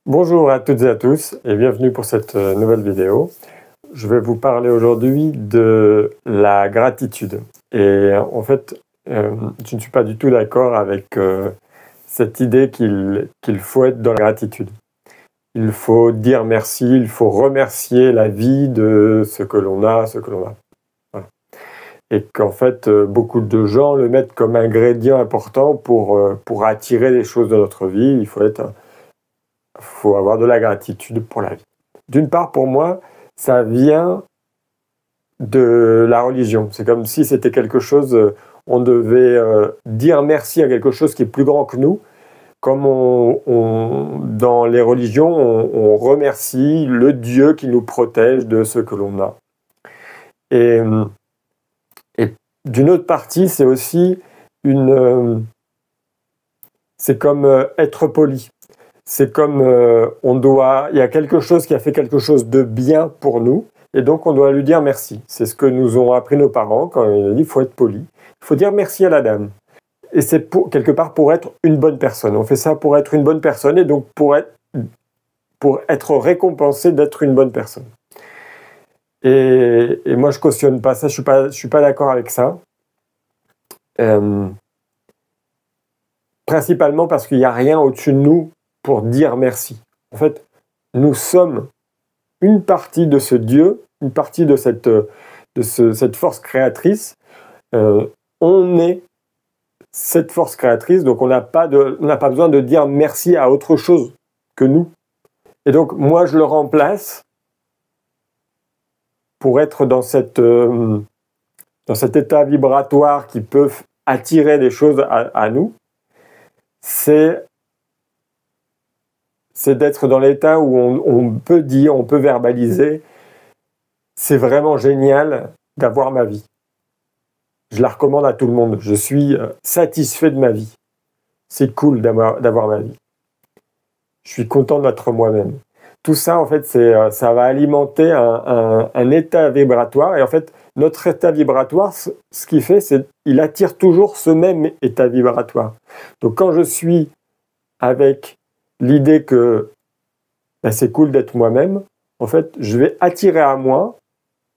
Bonjour à toutes et à tous et bienvenue pour cette nouvelle vidéo. Je vais vous parler aujourd'hui de la gratitude. Et en fait, je ne suis pas du tout d'accord avec cette idée qu'il faut être dans la gratitude. Il faut dire merci, il faut remercier la vie de ce que l'on a, Voilà. Et qu'en fait, beaucoup de gens le mettent comme ingrédient important pour attirer les choses de notre vie. Il faut avoir de la gratitude pour la vie. D'une part, pour moi, ça vient de la religion. C'est comme si c'était quelque chose, on devait dire merci à quelque chose qui est plus grand que nous. Comme dans les religions, on remercie le Dieu qui nous protège de ce que l'on a. Et d'une autre partie, c'est aussi c'est comme être poli. C'est comme il y a quelque chose qui a fait quelque chose de bien pour nous, et donc on doit lui dire merci. C'est ce que nous ont appris nos parents quand ils ont dit il faut être poli. Il faut dire merci à la dame. Et c'est quelque part pour être une bonne personne. On fait ça pour être une bonne personne et donc pour être récompensé d'être une bonne personne. Et moi je cautionne pas ça, je suis pas d'accord avec ça. Principalement parce qu'il n'y a rien au-dessus de nous pour dire merci. En fait, nous sommes une partie de ce Dieu, une partie de cette force créatrice. On est cette force créatrice, donc on n'a pas besoin de dire merci à autre chose que nous. Et donc, moi, je le remplace pour être dans cet état vibratoire qui peut attirer des choses à nous. C'est d'être dans l'état où on peut dire, on peut verbaliser, c'est vraiment génial d'avoir ma vie. Je la recommande à tout le monde. Je suis satisfait de ma vie. C'est cool d'avoir ma vie. Je suis content d'être moi-même. Tout ça, en fait, ça va alimenter un état vibratoire. Et en fait, notre état vibratoire, ce qu'il fait, c'est qu'il attire toujours ce même état vibratoire. Donc, quand je suis avec l'idée que c'est cool d'être moi-même, en fait, je vais attirer à moi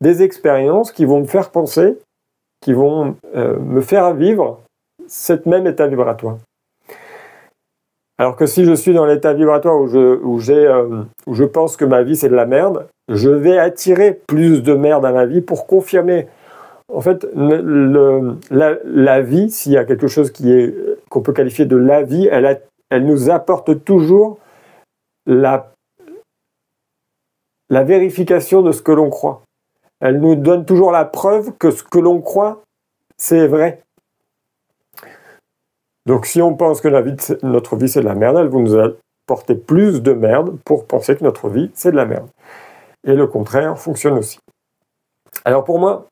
des expériences qui vont me faire penser, qui vont me faire vivre cet même état vibratoire. Alors que si je suis dans l'état vibratoire où je pense que ma vie c'est de la merde, je vais attirer plus de merde à ma vie pour confirmer. En fait, la vie, s'il y a quelque chose qu'on peut qualifier de la vie, elle nous apporte toujours la vérification de ce que l'on croit. Elle nous donne toujours la preuve que ce que l'on croit, c'est vrai. Donc si on pense que notre vie c'est de la merde, elle va nous apporter plus de merde pour penser que notre vie c'est de la merde. Et le contraire fonctionne aussi. Alors pour moi,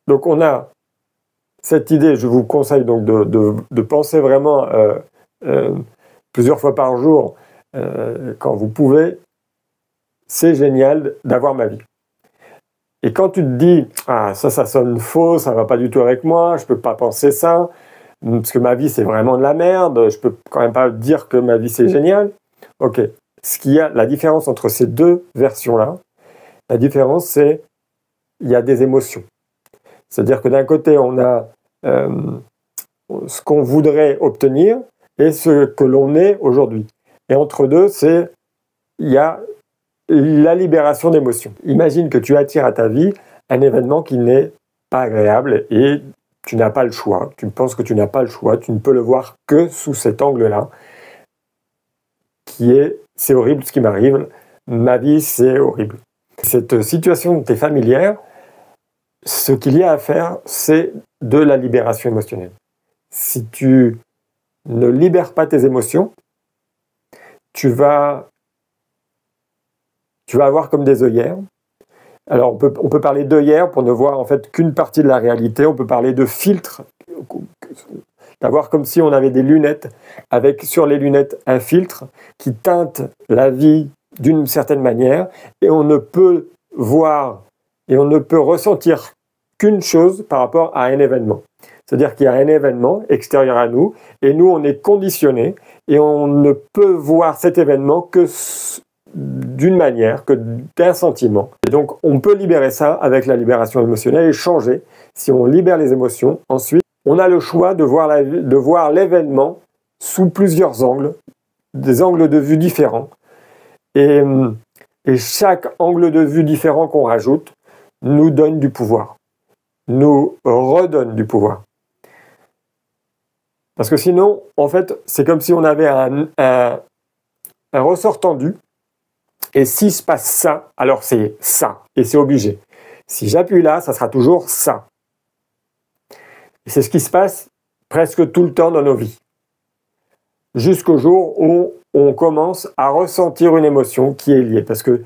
donc on a cette idée, je vous conseille donc de penser vraiment plusieurs fois par jour, quand vous pouvez, c'est génial d'avoir ma vie. Et quand tu te dis, ah ça sonne faux, ça va pas du tout avec moi, je peux pas penser ça, parce que ma vie c'est vraiment de la merde, je peux quand même pas dire que ma vie c'est génial. Ok, la différence entre ces deux versions-là, la différence c'est il y a des émotions. C'est-à-dire que d'un côté on a ce qu'on voudrait obtenir et ce que l'on est aujourd'hui. Et entre deux, il y a la libération d'émotions. Imagine que tu attires à ta vie un événement qui n'est pas agréable et tu n'as pas le choix. Tu penses que tu n'as pas le choix, tu ne peux le voir que sous cet angle-là, c'est horrible ce qui m'arrive, ma vie c'est horrible. Cette situation est familière, ce qu'il y a à faire, c'est de la libération émotionnelle. Si tu ne libères pas tes émotions, tu vas avoir comme des œillères. Alors on peut parler d'œillères pour ne voir en fait qu'une partie de la réalité. On peut parler de filtres, d'avoir comme si on avait des lunettes, avec sur les lunettes un filtre qui teinte la vie d'une certaine manière, et on ne peut voir et on ne peut ressentir qu'une chose par rapport à un événement. C'est-à-dire qu'il y a un événement extérieur à nous, et nous, on est conditionné, et on ne peut voir cet événement que d'une manière, que d'un sentiment. Et donc, on peut libérer ça avec la libération émotionnelle et changer. Si on libère les émotions, ensuite, on a le choix de voir l'événement sous plusieurs angles, des angles de vue différents. Et chaque angle de vue différent qu'on rajoute nous donne du pouvoir, nous redonne du pouvoir. Parce que sinon, en fait, c'est comme si on avait un ressort tendu, et s'il se passe ça, alors c'est ça, et c'est obligé. Si j'appuie là, ça sera toujours ça. Et c'est ce qui se passe presque tout le temps dans nos vies. Jusqu'au jour où on commence à ressentir une émotion qui est liée. Parce que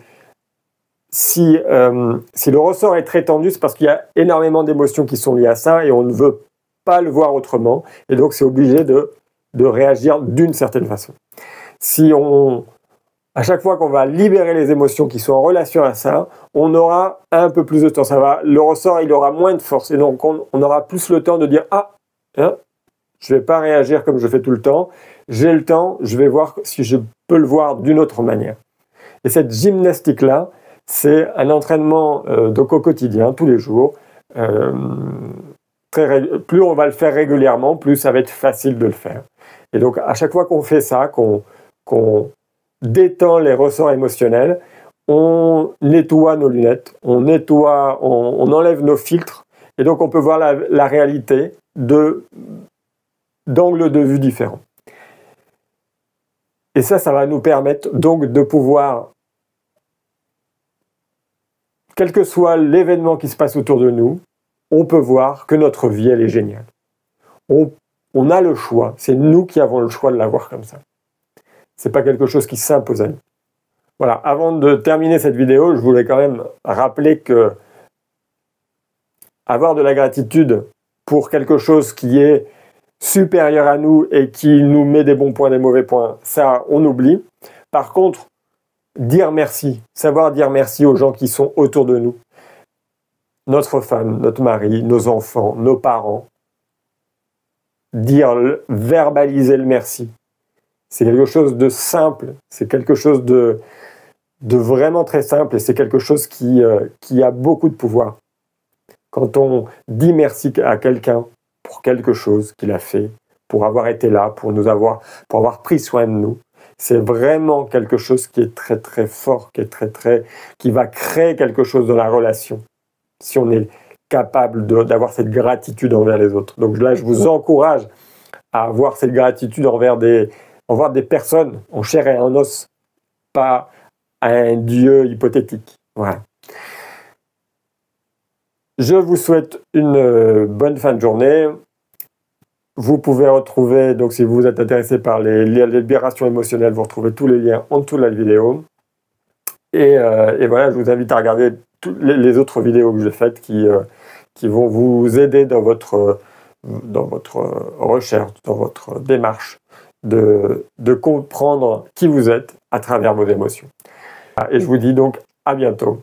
si le ressort est très tendu, c'est parce qu'il y a énormément d'émotions qui sont liées à ça et on ne veut pas le voir autrement. Et donc, c'est obligé de réagir d'une certaine façon. À chaque fois qu'on va libérer les émotions qui sont en relation à ça, on aura un peu plus de temps. Le ressort, il aura moins de force. Et donc, on aura plus le temps de dire « Ah, hein, je ne vais pas réagir comme je fais tout le temps. J'ai le temps, je vais voir si je peux le voir d'une autre manière. » Et cette gymnastique-là, c'est un entraînement donc au quotidien, tous les jours. Plus on va le faire régulièrement, plus ça va être facile de le faire. Et donc, à chaque fois qu'on fait ça, qu'on détend les ressorts émotionnels, on nettoie nos lunettes, on enlève nos filtres, et donc on peut voir la réalité d'angles de vue différents. Et ça va nous permettre donc de pouvoir, quel que soit l'événement qui se passe autour de nous, on peut voir que notre vie, elle est géniale. On a le choix, c'est nous qui avons le choix de la voir comme ça. C'est pas quelque chose qui s'impose à nous. Voilà, avant de terminer cette vidéo, je voulais quand même rappeler que avoir de la gratitude pour quelque chose qui est supérieur à nous et qui nous met des bons points, des mauvais points, ça, on oublie. Par contre, dire merci, savoir dire merci aux gens qui sont autour de nous, notre femme, notre mari, nos enfants, nos parents, verbaliser le merci. C'est quelque chose de simple, c'est quelque chose de vraiment très simple et c'est quelque chose qui a beaucoup de pouvoir. Quand on dit merci à quelqu'un pour quelque chose qu'il a fait, pour avoir été là, pour avoir pris soin de nous, c'est vraiment quelque chose qui est très très fort, qui va créer quelque chose dans la relation, si on est capable d'avoir cette gratitude envers les autres. Donc là, je vous encourage à avoir cette gratitude envers des personnes en chair et en os, pas à un Dieu hypothétique. Voilà. Je vous souhaite une bonne fin de journée. Vous pouvez retrouver, donc si vous êtes intéressé par les libérations émotionnelles, vous retrouvez tous les liens en dessous de la vidéo. Et voilà, je vous invite à regarder toutes les autres vidéos que j'ai faites qui vont vous aider dans votre recherche, dans votre démarche de comprendre qui vous êtes à travers vos émotions. Et je vous dis donc à bientôt.